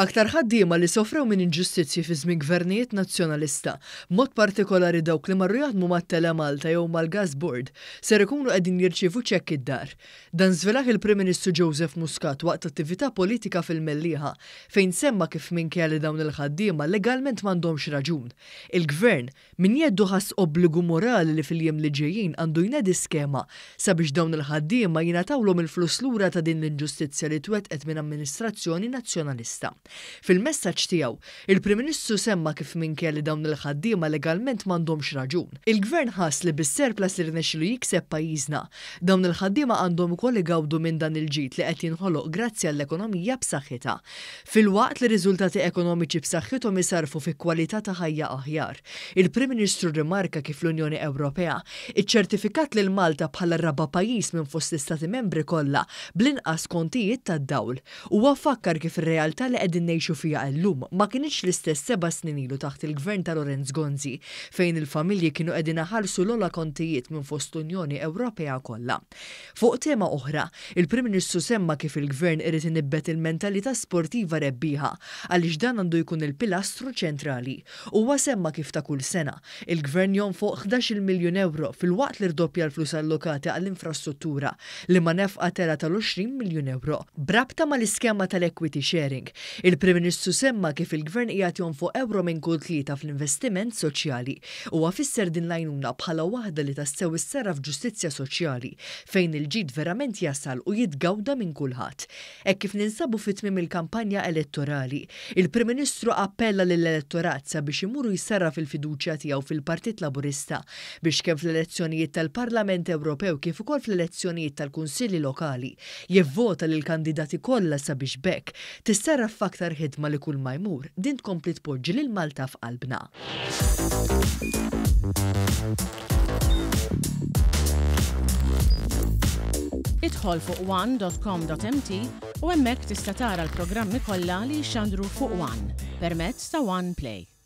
Aktar ħaddiema li sofrew minn inġustizzji fi żmien gvernijiet nazzjonalista, mod partikolari dawk li marru jaħdmu mat-Tele Malta jew mal-Gas Board, ser ikunu qegħdin jirċievu ċekk id-dar. Dan żvelaħ il-Prim Ministru Joseph Muscat waqt attività politika fil-Mellieħa fejn semma kif minkejja li dawn il-ħaddiema legalment m'għandhomx raġun. Il-Gvern min jeddu ħass obbligu morali li fil-jiem li ġejjin għandu jnedi skema sabiex dawn il-ħaddiema jingħatawlhom il-flus lura ta' din l-inġustizzja li twettqet minn amministrazzjoni nazzjonalista. Fil-messaġġ tiegħu, il-Prim Ministru semma kif minkejja li dawn il-ħaddiema legalment m'għandhomx raġun. Il-Gvern ħass li bis-surplus li rnexxielu jikseb pajjiżna, dawn il-ħaddiema għandhom ukoll igawdu minn dan il-ġid li qed jinħoloq grazzi għall-ekonomija b'saħħitha. Filwaqt li riżultati ekonomiċi b'saħħithom isarfu fi kwalità ta' ħajja aħjar. Il-Prim Ministru rimarka kif l-Unjoni Ewropea iċċertifikat lil Malta bħala r-raba' pajjiż minn fost l-Istati Membri kollha bl-inqas kontijiet tad-dawl. Huwa fakkar kif ir-realtà li qegħdin ngħixu fiha llum ma kienx l-istess 7 snin ilu taħt il-Gvern ta' Lorenz Gonzi fejn il-familji kienu qegħdin iħallsu l-ogħla kontijiet minn fost l-Unjoni Ewropea kollha. Fuq tema oħra, il-Prim Ministru semma kif il-Gvern irid inibbet il-mentalità sportiva rebbieħa għaliex dan għandu jkun il-pilastru ċentrali. Huwa semma kif ta' kull sena il-Gvern jonfoq 11 miljun euro fil-waqt li rdoppja l-flus allokati għall-infrastruttura li ma nefqa tela tal-20 miljun euro. Brabta mal-iskema tal-equity sharing, il-Prim Ministru semma kif il-Gvern qiegħed jonfoq euro minn kull tlieta fl-investiment soċjali u fisser din l-għajnuna bħala waħda li tassew issarraf f'ġustizzja soċjali fejn il-ġid verament jasal u jitgawda minn kulħadd. Hekk kif ninsabu fit-tmiem il-kampanja elettorali, il-Prim Ministru appella lill-elettorat sabiex imuru jissarraf il-fiduċja tiegħu fil-Partit Laburista biex kemm fl-elezzjonijiet tal-Parlament Ewropew kif ukoll fl-elezzjonijiet tal-Kunsilli Lokali jivvota lil kandidati kollha sabiex bekk tissarraf f'aktar ħidma li kull ma jmur din tkompli tpoġġi lil Malta f'qalbna. Idħol fuq one.com.mt u hemmhekk tista' tara l-programmi kollha li jxandru fuq One permezz ta' One Play.